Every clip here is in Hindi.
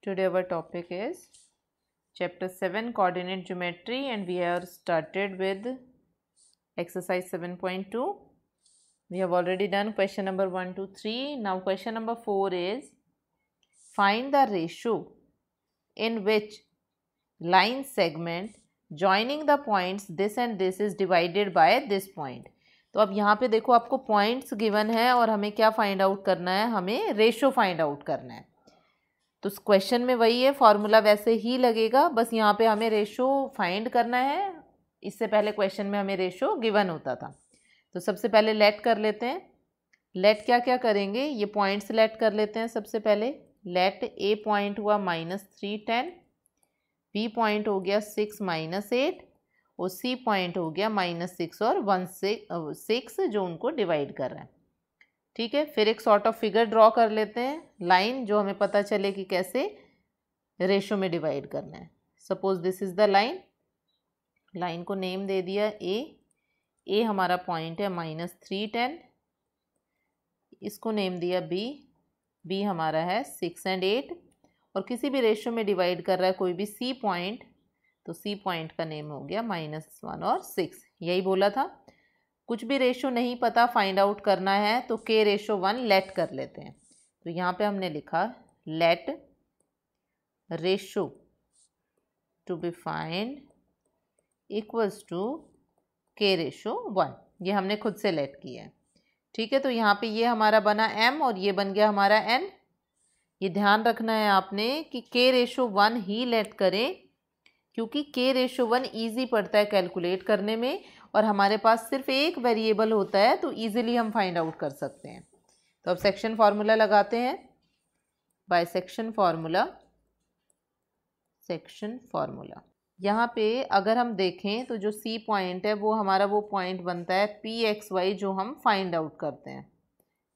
Today our topic is chapter 7 coordinate geometry and we are started with exercise 7.2. We have already done question number 1 to 3. Now question number 4 is find the ratio in which line segment joining the points this and this is divided by this point. तो अब यहाँ पे देखो आपको पॉइंट्स गिवन है और हमें क्या फाइंड आउट करना है, हमें रेशो फाइंड आउट करना है. तो क्वेश्चन में वही है, फॉर्मूला वैसे ही लगेगा, बस यहाँ पे हमें रेशो फाइंड करना है. इससे पहले क्वेश्चन में हमें रेशो गिवन होता था. तो सबसे पहले लेट कर लेते हैं. लेट क्या क्या करेंगे, ये पॉइंट्स लेट कर लेते हैं. सबसे पहले लेट ए पॉइंट हुआ -310, बी पॉइंट हो गया 6 -8 और सी पॉइंट हो गया -6 और 6 जो उनको डिवाइड कर रहा है. ठीक है, फिर एक सॉर्ट ऑफ फिगर ड्रॉ कर लेते हैं, लाइन जो हमें पता चले कि कैसे रेशो में डिवाइड करना है. Suppose this is the line. Line को नेम दे दिया ए हमारा पॉइंट है -310, इसको नेम दिया बी हमारा है 6 और 8 और किसी भी रेशो में डिवाइड कर रहा है कोई भी सी पॉइंट, तो सी पॉइंट का नेम हो गया -1 और 6. यही बोला था. कुछ भी रेशो नहीं पता फाइंड आउट करना है तो k/1 लेट कर लेते हैं. तो यहाँ पे हमने लिखा let ratio to be find equals to k/1. ये हमने खुद से लेट किया है. ठीक है, तो यहाँ पे ये हमारा बना m और ये बन गया हमारा n. ये ध्यान रखना है आपने कि k/1 ही लेट करें क्योंकि k/1 ईजी पड़ता है कैलकुलेट करने में और हमारे पास सिर्फ एक वेरिएबल होता है तो ईजिली हम फाइंड आउट कर सकते हैं. तो अब सेक्शन फार्मूला लगाते हैं. बाय सेक्शन फार्मूला यहाँ पे अगर हम देखें तो जो सी पॉइंट है वो हमारा वो पॉइंट बनता है pxy जो हम फाइंड आउट करते हैं.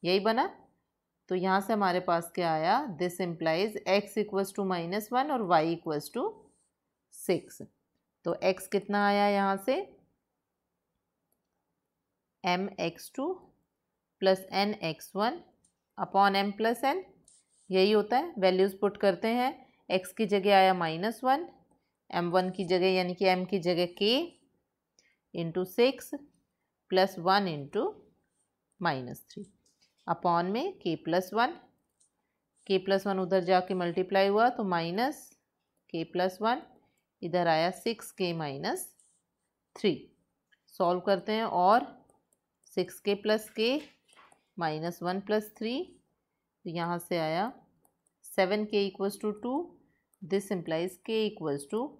यही बना. तो यहाँ से हमारे पास क्या आया, this implies x equals to -1 और y इक्वल्स टू 6. तो x कितना आया यहाँ से mx2 plus nx1 upon m plus n. यही होता है. वैल्यूज़ पुट करते हैं. x की जगह आया -1, m1 की जगह यानी कि m की जगह k into 6 plus 1 into -3 upon में k+1 उधर जाके मल्टीप्लाई हुआ तो -k+1 इधर आया 6k-3. सॉल्व करते हैं और 6k प्लस k -1 प्लस 3 तो यहाँ से आया 7k equals to 2. This implies k equals to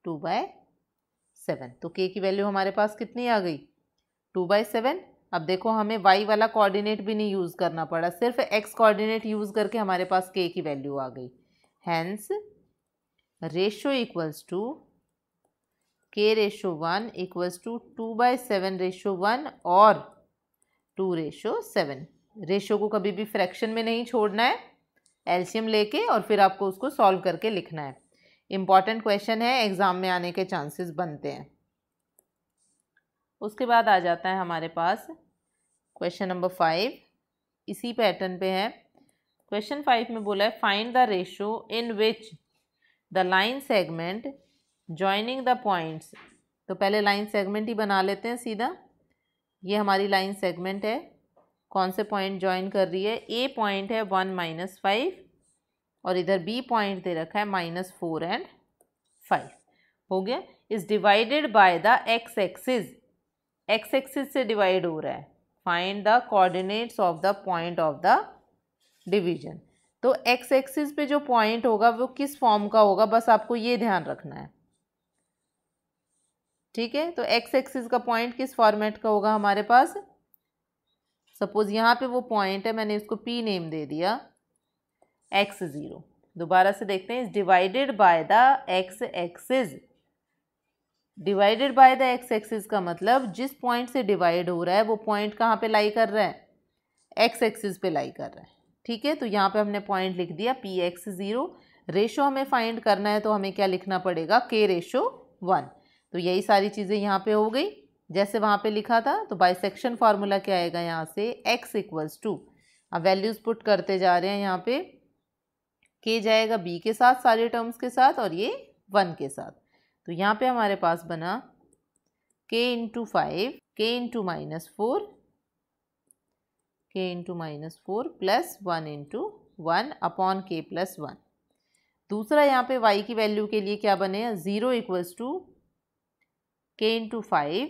2/7. तो k की वैल्यू हमारे पास कितनी आ गई, 2/7. अब देखो हमें y वाला कोऑर्डिनेट भी नहीं यूज़ करना पड़ा, सिर्फ x कोऑर्डिनेट यूज़ करके हमारे पास k की वैल्यू आ गई. Hence ratio equals to k/1 equals to 2/7/1 और 2/7. रेशो को कभी भी फ्रैक्शन में नहीं छोड़ना है, एलसीएम लेके और फिर आपको उसको सॉल्व करके लिखना है. इम्पॉर्टेंट क्वेश्चन है, एग्जाम में आने के चांसेस बनते हैं. उसके बाद आ जाता है हमारे पास क्वेश्चन नंबर 5. इसी पैटर्न पे है. क्वेश्चन 5 में बोला है find the ratio in which the line segment joining the points. तो पहले लाइन सेगमेंट ही बना लेते हैं सीधा. ये हमारी लाइन सेगमेंट है. कौन से पॉइंट जॉइन कर रही है, ए पॉइंट है 1 -5 और इधर बी पॉइंट दे रखा है -4 और 5. हो गया. Is divided by the x axis. x axis से डिवाइड हो रहा है. Find the coordinates of the point of the division. तो x एक्सिस पे जो पॉइंट होगा वो किस फॉर्म का होगा, बस आपको ये ध्यान रखना है. ठीक है, तो x एक्सिस का पॉइंट किस फॉर्मेट का होगा हमारे पास. सपोज यहाँ पे वो पॉइंट है, मैंने इसको p नेम दे दिया x0. दोबारा से देखते हैं. Is divided by the x axis. Divided by the x axis का मतलब जिस पॉइंट से डिवाइड हो रहा है वो पॉइंट कहाँ पे लाई कर रहा है, x एक्सिस पे लाई कर रहा है. ठीक है, तो यहाँ पे हमने पॉइंट लिख दिया px0. रेशो हमें फाइंड करना है तो हमें क्या लिखना पड़ेगा, k/1. तो यही सारी चीज़ें यहाँ पे हो गई जैसे वहाँ पे लिखा था. तो बाइसेक्शन फार्मूला क्या आएगा यहाँ से, x इक्वल्स टू, अब वैल्यूज़ पुट करते जा रहे हैं यहाँ पे k जाएगा b के साथ सारे टर्म्स के साथ और ये 1 के साथ। तो यहाँ पे हमारे पास बना k into 5 k into -4 k into -4 plus 1 into 1 upon k plus 1। दूसरा यहाँ पे y की वैल्यू के लिए क्या बने, 0 equals to k into 5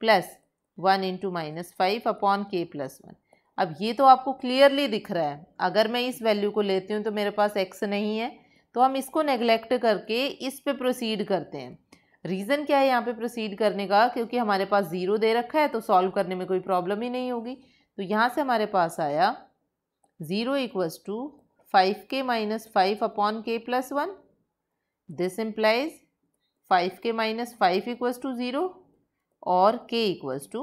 plus 1 into -5 upon k plus 1। अब ये तो आपको क्लियरली दिख रहा है, अगर मैं इस वैल्यू को लेती हूँ तो मेरे पास x नहीं है, तो हम इसको नेग्लेक्ट करके इस पे प्रोसीड करते हैं। रीज़न क्या है यहाँ पे प्रोसीड करने का, क्योंकि हमारे पास 0 दे रखा है तो सॉल्व करने में कोई प्रॉब्लम ही नहीं होगी। तो यहाँ से हमारे पास आया 0 equals to 5k - 5 upon k plus 1। This implies 5k - 5 equals to 0 और k इक्वल्स टू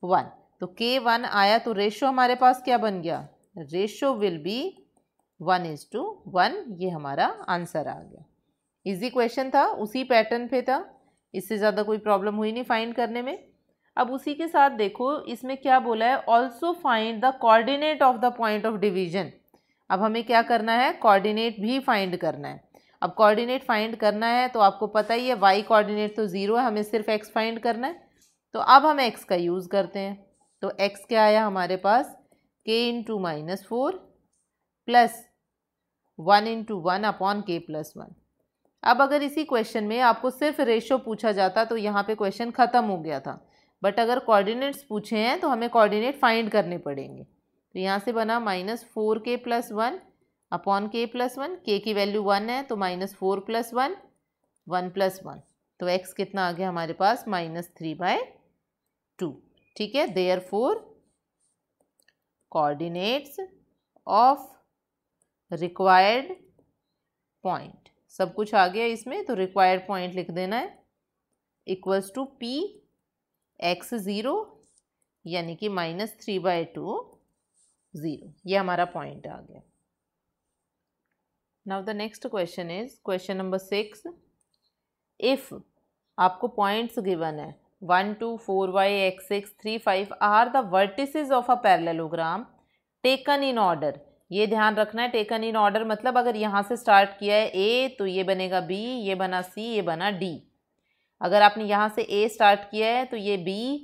1। तो k 1 आया तो रेशो हमारे पास क्या बन गया, रेशो विल बी 1:1। ये हमारा आंसर आ गया। इजी क्वेश्चन था, उसी पैटर्न पे था, इससे ज़्यादा कोई प्रॉब्लम हुई नहीं फाइंड करने में। अब उसी के साथ देखो इसमें क्या बोला है, also find the coordinate of the point of division. अब हमें क्या करना है, कोऑर्डिनेट भी फाइंड करना है। अब कोऑर्डिनेट फाइंड करना है तो आपको पता ही है y कोऑर्डिनेट तो 0 है, हमें सिर्फ x फाइंड करना है। तो अब हम x का यूज़ करते हैं। तो x क्या आया हमारे पास, k into -4 plus 1 into 1 upon k plus 1। अब अगर इसी क्वेश्चन में आपको सिर्फ रेशो पूछा जाता तो यहाँ पे क्वेश्चन ख़त्म हो गया था, बट अगर कोऑर्डिनेट्स पूछे हैं तो हमें कोऑर्डिनेट फाइंड करने पड़ेंगे। तो यहाँ से बना -4k plus 1 upon k plus 1, k की वैल्यू 1 है तो -4 प्लस 1 1 प्लस 1, तो x कितना आ गया हमारे पास -3/2। ठीक है, therefore coordinates of required point, सब कुछ आ गया इसमें, तो रिक्वायर्ड पॉइंट लिख देना है इक्वल्स टू p x0 यानी कि -3/2 0। ये हमारा पॉइंट आ गया। Now the next question is question number 6। If आपको पॉइंट्स गिवन है 1 2 4 y x 6 3 5 are the vertices of a parallelogram taken in order. ये ध्यान रखना है, टेकन इन ऑर्डर मतलब अगर यहाँ से स्टार्ट किया है a तो ये बनेगा b, ये बना c, ये बना d। अगर आपने यहाँ से a स्टार्ट किया है तो ये b,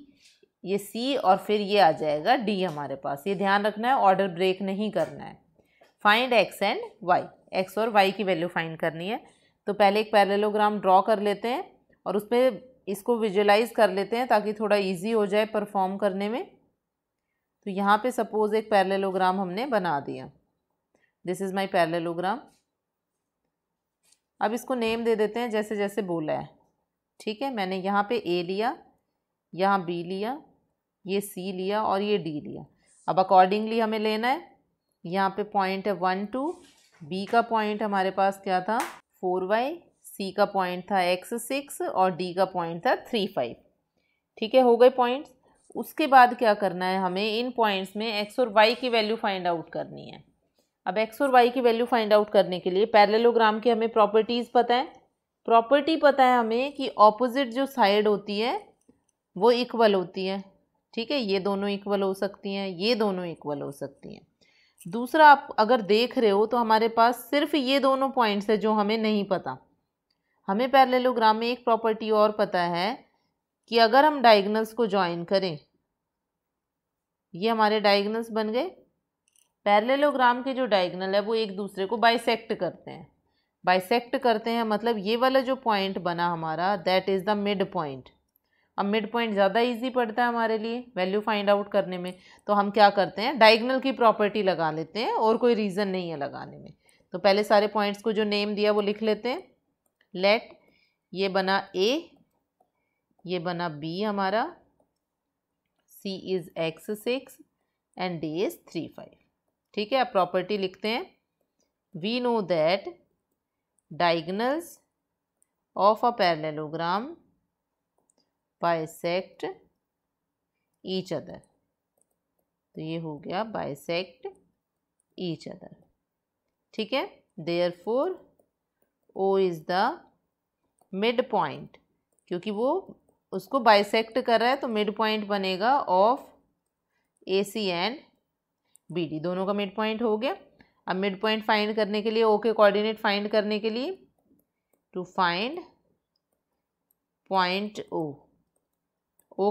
ये c और फिर ये आ जाएगा d हमारे पास। ये ध्यान रखना है, ऑर्डर ब्रेक नहीं करना है। Find x and y, x और y की वैल्यू फाइंड करनी है। तो पहले एक पैरेललोग्राम ड्रॉ कर लेते हैं और उस पर इसको विजुलाइज कर लेते हैं ताकि थोड़ा इजी हो जाए परफॉर्म करने में। तो यहाँ पे सपोज एक पैरेललोग्राम हमने बना दिया, दिस इज़ माय पैरेललोग्राम। अब इसको नेम दे देते हैं जैसे जैसे बोला है। ठीक है, मैंने यहाँ पे a लिया, यहाँ b लिया, ये c लिया और ये d लिया। अब अकॉर्डिंगली हमें लेना है, यहाँ पे पॉइंट है 1 2, b का पॉइंट हमारे पास क्या था 4y, c का पॉइंट था x6 और d का पॉइंट था 3 5। ठीक है, हो गए पॉइंट्स। उसके बाद क्या करना है, हमें इन पॉइंट्स में x और y की वैल्यू फाइंड आउट करनी है। अब x और y की वैल्यू फाइंड आउट करने के लिए पैरेललोग्राम की हमें प्रॉपर्टीज़ पता है। प्रॉपर्टी पता है हमें कि ऑपोजिट जो साइड होती है वो इक्वल होती है। ठीक है, ये दोनों इक्वल हो सकती हैं, ये दोनों इक्वल हो सकती हैं। दूसरा, आप अगर देख रहे हो तो हमारे पास सिर्फ ये दोनों पॉइंट्स है जो हमें नहीं पता। हमें पैरेललोग्राम में एक प्रॉपर्टी और पता है कि अगर हम डायगोनल्स को ज्वाइन करें, ये हमारे डायगोनल्स बन गए। पैरेललोग्राम के जो डायगोनल है वो एक दूसरे को बाइसेक्ट करते हैं। बाइसेक्ट करते हैं मतलब ये वाला जो पॉइंट बना हमारा, that is the mid point. अब मिड पॉइंट ज़्यादा इजी पड़ता है हमारे लिए वैल्यू फाइंड आउट करने में, तो हम क्या करते हैं, डायगोनल की प्रॉपर्टी लगा लेते हैं, और कोई रीज़न नहीं है लगाने में। तो पहले सारे पॉइंट्स को जो नेम दिया वो लिख लेते हैं। लेट ये बना a, ये बना b हमारा, c is x6 and d is 3 5। ठीक है, अब प्रॉपर्टी लिखते हैं। We know that diagonals of a parallelogram bisect each other. तो ये हो गया बाइसेक्ट ईच अदर। ठीक है, therefore O is the mid point, क्योंकि वो उसको बाइसेक्ट कर रहा है तो मिड पॉइंट बनेगा ऑफ AC एंड BD, दोनों का मिड पॉइंट हो गया। अब मिड पॉइंट फाइंड करने के लिए ओ के कोऑर्डिनेट फाइंड करने के लिए टू फाइंड पॉइंट ओ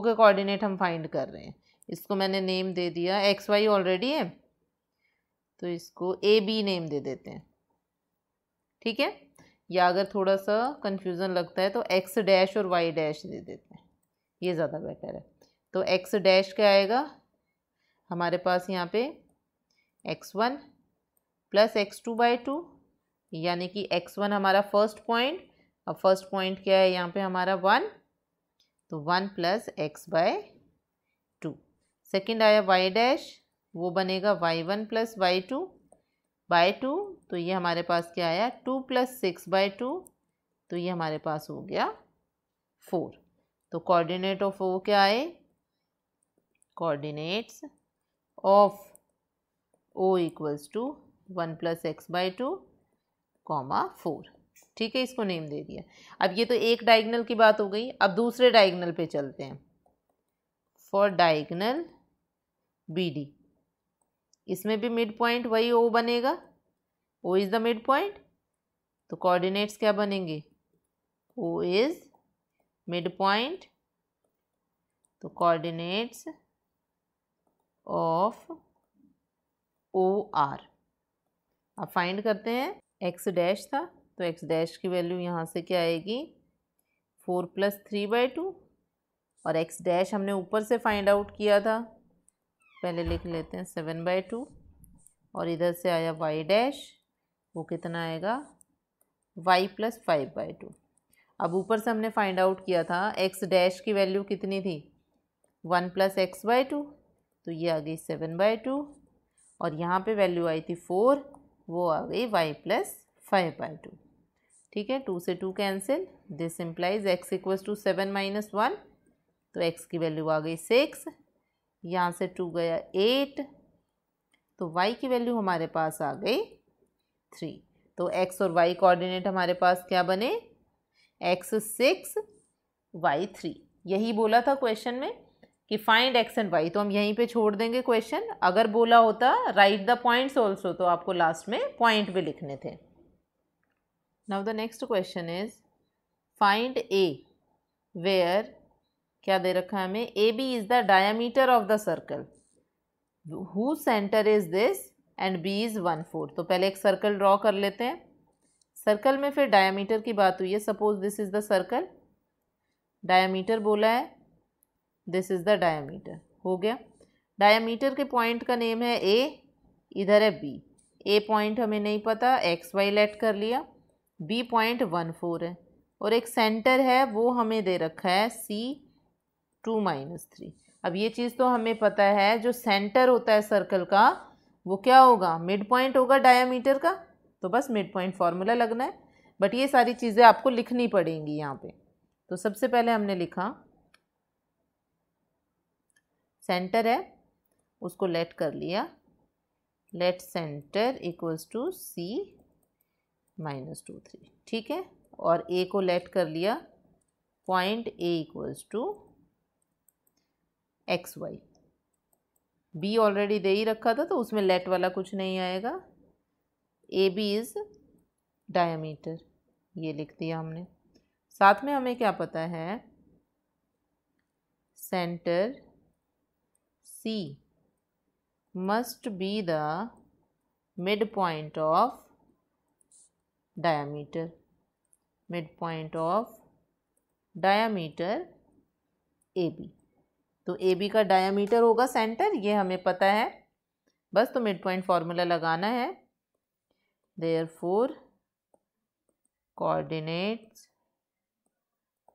के कोऑर्डिनेट हम फाइंड कर रहे हैं। इसको मैंने नेम दे दिया, एक्स वाई ऑलरेडी है तो इसको ए बी नेम दे देते हैं, ठीक है। या अगर थोड़ा सा कंफ्यूजन लगता है तो एक्स डैश और वाई डैश दे देते हैं, ये ज़्यादा बेटर है। तो एक्स डैश क्या आएगा हमारे पास यहाँ पे x1 प्लस x2/2, यानी कि x1 हमारा फर्स्ट पॉइंट, अब फर्स्ट पॉइंट क्या है यहाँ पे हमारा 1, तो 1 प्लस x/2। सेकेंड आया y डैश, वो बनेगा y1 प्लस y2/2, तो ये हमारे पास क्या आया 2 प्लस 6/2, तो ये हमारे पास हो गया 4। तो कोऑर्डिनेट ऑफ ओ क्या आए, coordinates of O equals to 1 plus x/2 comma 4, ठीक है। इसको नेम दे दिया। अब ये तो एक डायगोनल की बात हो गई, अब दूसरे डायगोनल पे चलते हैं। फॉर डायगोनल BD, इसमें भी मिड पॉइंट वही ओ बनेगा, O is the mid point, तो कोऑर्डिनेट्स क्या बनेंगे, ओ इज़ मिड पॉइंट, तो कोऑर्डिनेट्स ऑफ OR। अब फाइंड करते हैं, एक्स डैश था तो एक्स डैश की वैल्यू यहाँ से क्या आएगी 4 प्लस 3/2, और एक्स डैश हमने ऊपर से फाइंड आउट किया था, पहले लिख लेते हैं 7/2, और इधर से आया वाई डैश, वो कितना आएगा y प्लस 5/2। अब ऊपर से हमने फाइंड आउट किया था एक्स डैश की वैल्यू कितनी थी 1 प्लस x/2, तो ये आ गई 7/2, और यहाँ पे वैल्यू आई थी 4, वो आ गई y प्लस 5/2, ठीक है। 2 से 2 cancel, this implies x equals to 7 minus 1, तो x की वैल्यू आ गई 6, यहाँ से 2 गया 8, तो y की वैल्यू हमारे पास आ गई 3। तो x और y कोऑर्डिनेट हमारे पास क्या बने, x 6 y 3। यही बोला था क्वेश्चन में कि फाइंड x एंड y, तो हम यहीं पे छोड़ देंगे क्वेश्चन। अगर बोला होता राइट द पॉइंट्स ऑल्सो, तो आपको लास्ट में पॉइंट भी लिखने थे। Now the next question is find a where, क्या दे रखा है हमें, AB is the diameter of the circle who centre is this and B is 1/4। तो पहले एक सर्कल ड्रॉ कर लेते हैं। सर्कल में फिर डायामीटर की बात हुई है, suppose this is the circle, diameter बोला है, दिस इज द डायामीटर, हो गया। डायामीटर के पॉइंट का नेम है A, इधर है B। A पॉइंट हमें नहीं पता, XY लेट कर लिया, B पॉइंट 1/4 है, और एक सेंटर है वो हमें दे रखा है C 2-3। अब ये चीज़ तो हमें पता है, जो सेंटर होता है सर्कल का वो क्या होगा, मिड पॉइंट होगा डायामीटर का, तो बस मिड पॉइंट फार्मूला लगना है। बट ये सारी चीज़ें आपको लिखनी पड़ेंगी यहाँ पे। तो सबसे पहले हमने लिखा सेंटर है, उसको लेट कर लिया, let centre equals to C -2 3, ठीक है। और A को लेट कर लिया, point A equals to XY। B already दे ही रखा था तो उसमें लेट वाला कुछ नहीं आएगा। AB इज डायमीटर, ये लिख दिया हमने। साथ में हमें क्या पता है, centre C must be the mid point of diameter, mid point of diameter AB। तो AB का डायमीटर होगा सेंटर, ये हमें पता है, बस तो मिड पॉइंट फार्मूला लगाना है। देयरफॉर कोऑर्डिनेट्स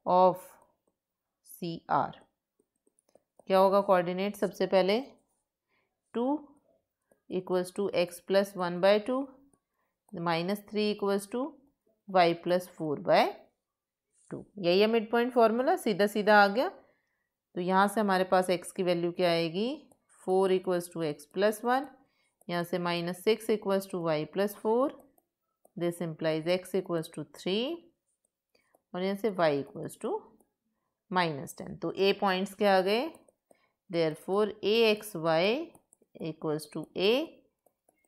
ऑफ CR, क्या होगा कोऑर्डिनेट, सबसे पहले 2 equals to x plus 1/2, -3 equals to y plus 4/2, यही है मिड पॉइंट फार्मूला, सीधा सीधा आ गया। तो यहाँ से हमारे पास x की वैल्यू क्या आएगी, 4 इक्वल्स टू x प्लस 1, यहाँ से -6 equals to y plus 4, this implies x equals to 3, और यहाँ से y इक्वल्स टू -10। तो A पॉइंट्स क्या आ गए, therefore AXY equals to A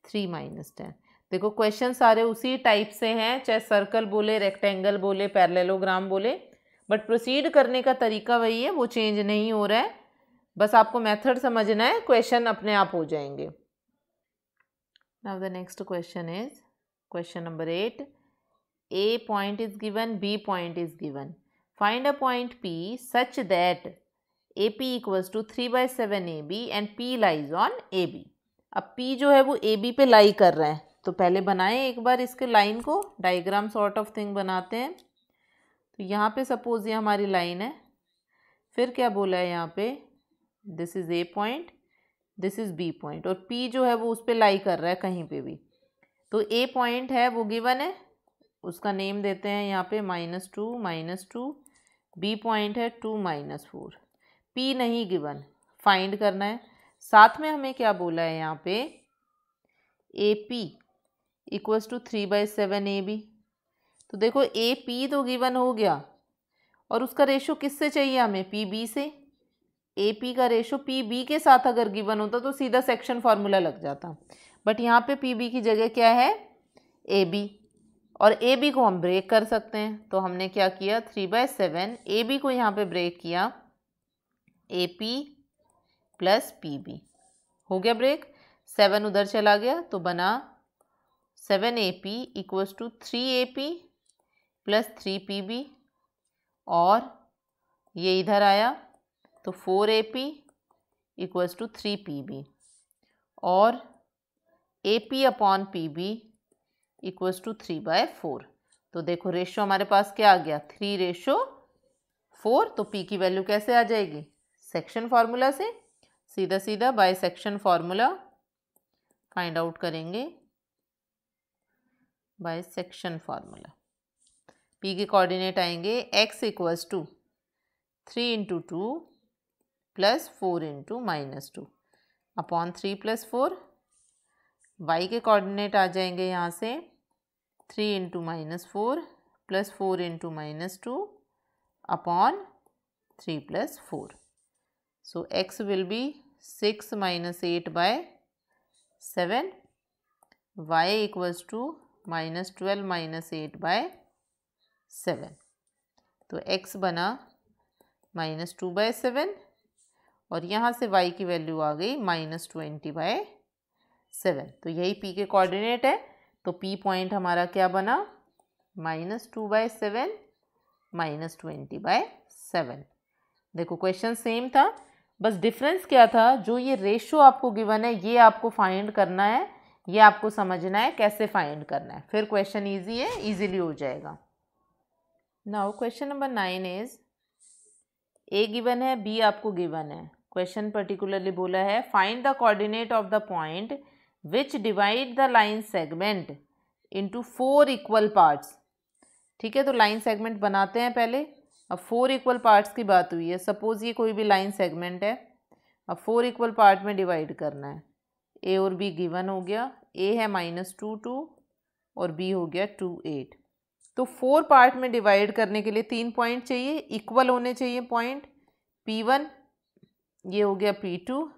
3 - 10। देखो क्वेश्चन सारे उसी टाइप से हैं, चाहे सर्कल बोले, रेक्टेंगल बोले, पैरेललोग्राम बोले, बट प्रोसीड करने का तरीका वही है, वो चेंज नहीं हो रहा है। बस आपको मेथड समझना है, क्वेश्चन अपने आप हो जाएंगे। Now the next question is question number 8। A point is given, B point is given. Find a point P such that AP equals to 3/7 AB and P lies on AB. अब P जो है वो AB पे लाई कर रहा है, तो पहले बनाएं एक बार इसके लाइन को, डायग्राम सॉर्ट ऑफ थिंग बनाते हैं। तो यहाँ पे सपोज ये हमारी लाइन है, फिर क्या बोला है यहाँ पे, this is A point, this is B point, और P जो है वो उस पर लाई कर रहा है कहीं पे भी। तो A पॉइंट है वो गिवन है, उसका नेम देते हैं यहाँ पे -2, बी पॉइंट है 2, -4, पी नहीं गिवन, फाइंड करना है। साथ में हमें क्या बोला है यहाँ पे, A P equals to 3/7 A B. तो देखो ए पी तो गिवन हो गया, और उसका रेशो किससे चाहिए हमें, पी बी से। ए पी का रेशो पी बी के साथ अगर गिवन होता तो सीधा सेक्शन फार्मूला लग जाता, बट यहाँ पे पी बी की जगह क्या है, ए बी, और ए बी को हम ब्रेक कर सकते हैं। तो हमने क्या किया, 3/7 ए बी को यहाँ पे ब्रेक किया, A P plus P B हो गया ब्रेक, 7 उधर चला गया तो बना 7 A P equals to 3 A P plus 3 P B, और ये इधर आया तो 4 A P equals to 3 P B, और A P upon P B equals to 3/4। तो देखो रेशो हमारे पास क्या आ गया, 3:4। तो पी की वैल्यू कैसे आ जाएगी, सेक्शन फार्मूला से, सीधा सीधा by section formula find out करेंगे, बाय सेक्शन फार्मूला। पी के कोऑर्डिनेट आएंगे x equals to 3 × 2 plus 4 × -2 upon 3 + 4। y के कोऑर्डिनेट आ जाएंगे यहाँ से 3 × -4 plus 4 × -2 upon 3 + 4. So x will be 6 - 8/7, y equals to -12 - 8/7. तो x बना -2/7, और यहाँ से y की वैल्यू आ गई -20/7। तो यही p के कोऑर्डिनेट है, तो p पॉइंट हमारा क्या बना, -2/7 -20/7। देखो क्वेश्चन सेम था, बस डिफरेंस क्या था, जो ये रेशो आपको गिवन है ये आपको फाइंड करना है, ये आपको समझना है कैसे फाइंड करना है, फिर क्वेश्चन इजी है, इजीली हो जाएगा। Now question number 9 is, A given है, बी आपको गिवन है। क्वेश्चन पर्टिकुलरली बोला है find the coordinate of the point which divide the line segment into 4 equal parts. ठीक है, तो लाइन सेगमेंट बनाते हैं पहले। अब 4 इक्वल पार्ट्स की बात हुई है, सपोज ये कोई भी लाइन सेगमेंट है, अब 4 इक्वल पार्ट में डिवाइड करना है। ए और बी गिवन हो गया, ए है -2 2 और बी हो गया 2 8। तो 4 पार्ट में डिवाइड करने के लिए 3 पॉइंट चाहिए, इक्वल होने चाहिए पॉइंट, P1 ये हो गया P2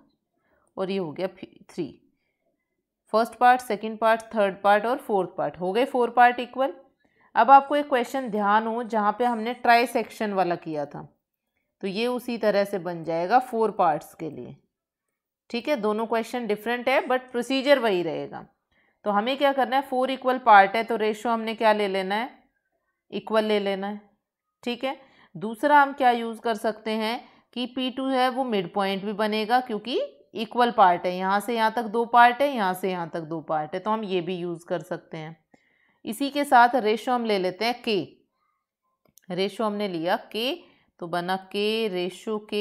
और ये हो गया P3। First part, second part, third part और फोर्थ पार्ट हो गए 4 पार्ट इक्वल। अब आपको एक क्वेश्चन ध्यान हो, जहाँ पे हमने ट्राई सेक्शन वाला किया था, तो ये उसी तरह से बन जाएगा 4 पार्ट्स के लिए। ठीक है, दोनों क्वेश्चन डिफरेंट है बट प्रोसीजर वही रहेगा। तो हमें क्या करना है, 4 इक्वल पार्ट है तो रेशो हमने क्या ले लेना है, इक्वल ले लेना है। ठीक है, दूसरा हम क्या यूज़ कर सकते हैं कि P2 है वो मिड पॉइंट भी बनेगा, क्योंकि इक्वल पार्ट है, यहाँ से यहाँ तक 2 पार्ट है, यहाँ से यहाँ तक 2 पार्ट है, तो हम ये भी यूज़ कर सकते हैं। इसी के साथ रेशो हम ले लेते हैं K, रेशो हमने लिया K, तो बना K ratio K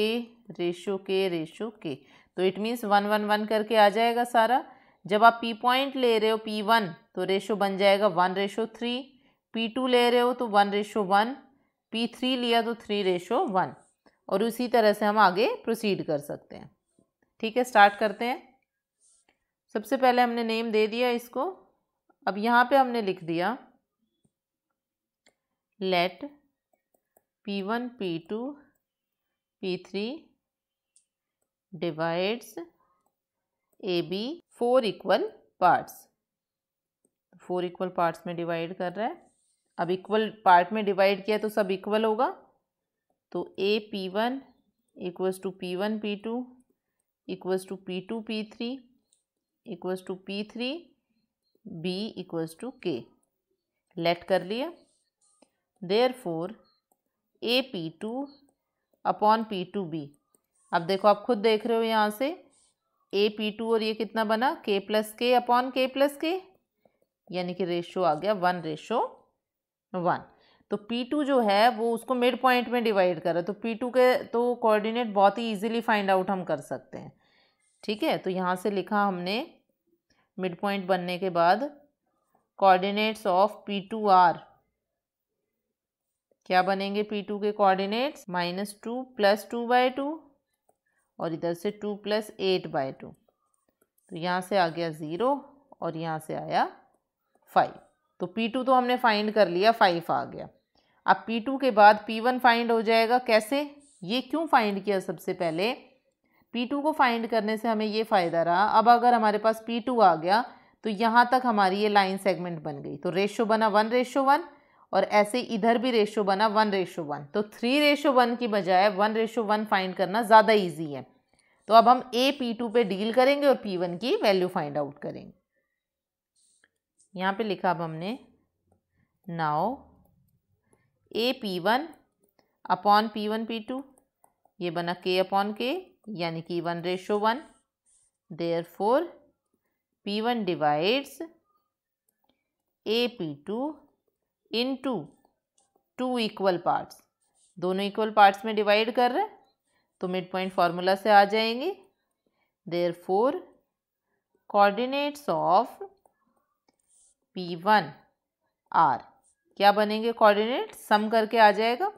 ratio K ratio K। तो इट मीन्स 1 1 1 करके आ जाएगा सारा। जब आप P पॉइंट ले रहे हो P1 तो रेशो बन जाएगा 1:3, P2 ले रहे हो तो 1:1, P3 लिया तो 3:1, और उसी तरह से हम आगे प्रोसीड कर सकते हैं। ठीक है, स्टार्ट करते हैं। सबसे पहले हमने नेम दे दिया इसको। अब यहाँ पे हमने लिख दिया let P1 P2 P3 divides AB 4 equal parts. 4 equal parts में डिवाइड कर रहा है। अब इक्वल पार्ट में डिवाइड किया तो सब इक्वल होगा, तो AP1 equals to P1 P2 equals to P2 P3 equals to P3 B equals to K। Let कर लिया। Therefore AP2 upon P2B। अब देखो, आप खुद देख रहे हो यहाँ से AP2 और ये कितना बना, K plus K upon K plus K, यानी कि रेशो आ गया 1:1। तो P2 जो है वो उसको मिड पॉइंट में डिवाइड कर रहा है, तो P2 के तो कोऑर्डिनेट बहुत ही इजीली फाइंड आउट हम कर सकते हैं। ठीक है, तो यहाँ से लिखा हमने मिड पॉइंट बनने के बाद कोऑर्डिनेट्स ऑफ P2 आर, क्या बनेंगे P2 के कोऑर्डिनेट्स, -2 + 2/2 और इधर से 2 + 8/2। तो यहाँ से आ गया 0 और यहाँ से आया 5। तो P2 तो हमने फाइंड कर लिया, 5 आ गया। अब P2 के बाद P1 फाइंड हो जाएगा। कैसे, ये क्यों फाइंड किया, सबसे पहले P2 को फाइंड करने से हमें ये फ़ायदा रहा, अब अगर हमारे पास P2 आ गया तो यहाँ तक हमारी ये लाइन सेगमेंट बन गई, तो रेशो बना 1:1 और ऐसे इधर भी रेशो बना 1:1। तो 3:1 की बजाय 1:1 फाइंड करना ज़्यादा ईजी है। तो अब हम AP2 पे डील करेंगे और P1 की वैल्यू फाइंड आउट करेंगे। यहाँ पे लिखा अब हमने, now AP1 upon P1 P2, ये बना K अपॉन K, यानी कि 1:1। Therefore P1 divides AP2 into 2 equal parts, दोनों इक्वल पार्ट्स में डिवाइड कर रहे हैं, तो मिड पॉइंट फार्मूला से आ जाएंगे। Therefore coordinates of P1 are, क्या बनेंगे कोऑर्डिनेट, सम करके आ जाएगा,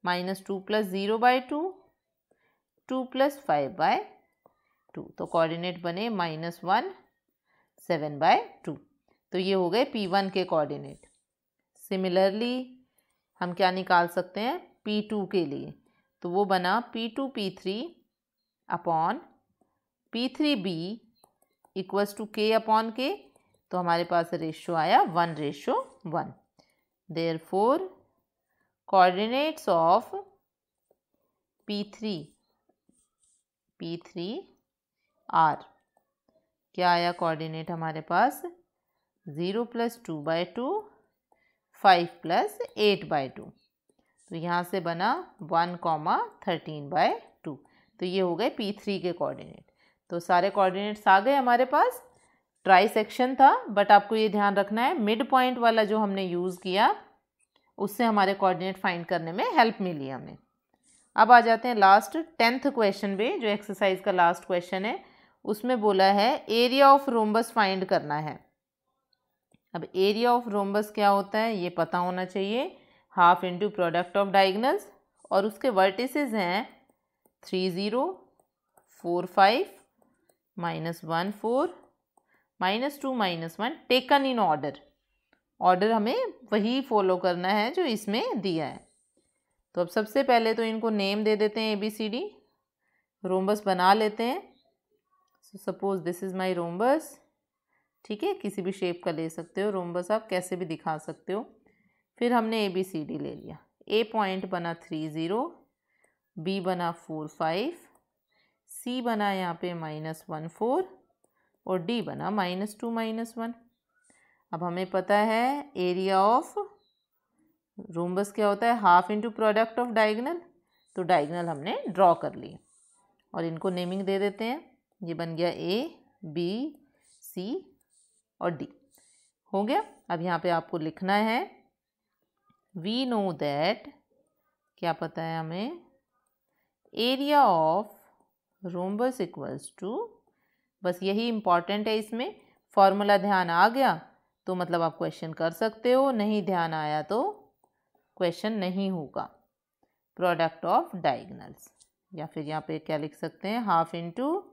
-2 + 0/2 2 + 5/2। तो कोऑर्डिनेट बने -1 7/2। तो ये हो गए P1 के कोऑर्डिनेट। सिमिलरली हम क्या निकाल सकते हैं P2 के लिए, तो वो बना P2 P3 upon P3B equals to K upon K, तो हमारे पास रेशो आया 1:1। Therefore coordinates of P3 are, क्या आया कोऑर्डिनेट हमारे पास, 0 + 2/2 5 + 8/2। तो यहाँ से बना 1, 13/2। तो ये हो गए P3 के कोऑर्डिनेट। तो सारे कोऑर्डिनेट्स आ गए हमारे पास। ट्राई सेक्शन था, बट आपको ये ध्यान रखना है मिड पॉइंट वाला जो हमने यूज़ किया उससे हमारे कोऑर्डिनेट फाइंड करने में हेल्प मिली हमें। अब आ जाते हैं लास्ट 10th क्वेश्चन पे, जो एक्सरसाइज का लास्ट क्वेश्चन है। उसमें बोला है एरिया ऑफ रोम्बस फाइंड करना है। अब एरिया ऑफ रोम्बस क्या होता है ये पता होना चाहिए, half into product of diagonals, और उसके वर्टिसेस हैं 3 0 4 5 -1 4 -2 -1, टेकन इन ऑर्डर। ऑर्डर हमें वही फॉलो करना है जो इसमें दिया है। तो अब सबसे पहले तो इनको नेम दे देते हैं ABCD, रोम्बस बना लेते हैं। So suppose this is my rhombus. ठीक है, किसी भी शेप का ले सकते हो रोम्बस, आप कैसे भी दिखा सकते हो। फिर हमने ABCD ले लिया। A पॉइंट बना 3 0, B बना 4 5, C बना यहाँ पे -1 4 और D बना -2 -1। अब हमें पता है एरिया ऑफ रोम्बस क्या होता है, half into product of diagonal. तो डायगनल हमने ड्रॉ कर लिए और इनको नेमिंग दे देते हैं। ये बन गया A B C और D, हो गया। अब यहाँ पे आपको लिखना है वी नो दैट, क्या पता है हमें, area of rhombus equals to, बस यही इम्पॉर्टेंट है इसमें। फॉर्मूला ध्यान आ गया तो मतलब आप क्वेश्चन कर सकते हो, नहीं ध्यान आया तो क्वेश्चन नहीं होगा। प्रोडक्ट ऑफ डायगनल्स, या फिर यहाँ पे क्या लिख सकते हैं, half into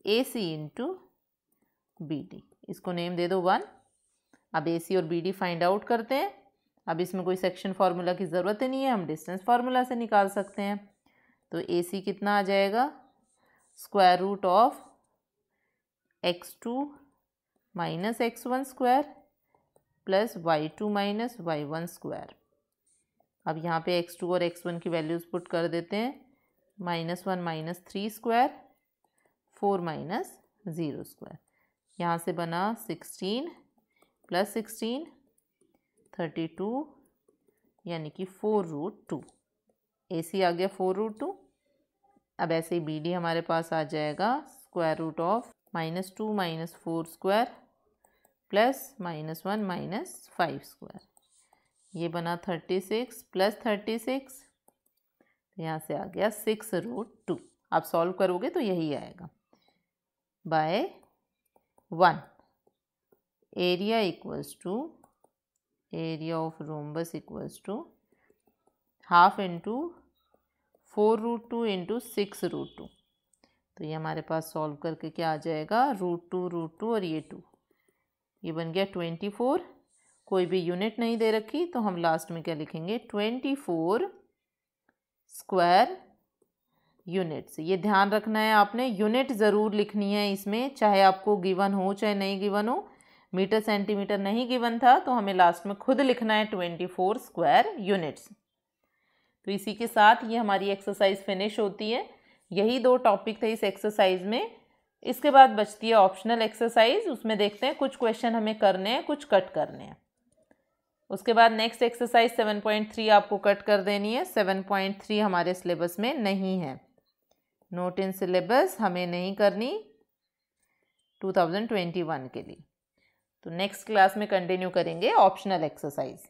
AC into BD, इसको नेम दे दो 1। अब AC और BD फाइंड आउट करते हैं। अब इसमें कोई सेक्शन फार्मूला की ज़रूरत ही नहीं है, हम डिस्टेंस फार्मूला से निकाल सकते हैं। तो AC कितना आ जाएगा, √(x2 - x1 square plus y2 minus y1 square. अब यहाँ पे x2 और x1 की वैल्यूज़ पुट कर देते हैं। -1 माइनस 3 स्क्वायर, 4 माइनस 0 स्क्वायर। यहाँ से बना 16 प्लस 16 32 यानी कि 4√2। AC आ गया 4√2। अब ऐसे ही BD हमारे पास आ जाएगा square root of -2 minus 4 square plus -1 minus 5 square. ये बना 36 प्लस 36, यहाँ से आ गया 6√2। आप सॉल्व करोगे तो यही आएगा। By 1 area equals to area of rhombus equals to half into 4√2 into 6√2। तो ये हमारे पास सॉल्व करके क्या आ जाएगा, √2 और ये 2, ये बन गया 24। कोई भी यूनिट नहीं दे रखी तो हम लास्ट में क्या लिखेंगे, 24 स्क्वायर यूनिट्स। ये ध्यान रखना है आपने, यूनिट ज़रूर लिखनी है इसमें, चाहे आपको गिवन हो चाहे नहीं गिवन हो। मीटर सेंटीमीटर नहीं गिवन था तो हमें लास्ट में खुद लिखना है 24 स्क्वायर यूनिट्स। तो इसी के साथ ये हमारी एक्सरसाइज फिनिश होती है। यही 2 टॉपिक थे इस एक्सरसाइज में। इसके बाद बचती है ऑप्शनल एक्सरसाइज, उसमें देखते हैं कुछ क्वेश्चन हमें करने हैं, कुछ कट करने हैं। उसके बाद नेक्स्ट एक्सरसाइज 7.3 आपको कट कर देनी है। 7.3 हमारे सिलेबस में नहीं है, नोट इन सिलेबस हमें नहीं करनी 2021 के लिए। तो नेक्स्ट क्लास में कंटिन्यू करेंगे ऑप्शनल एक्सरसाइज।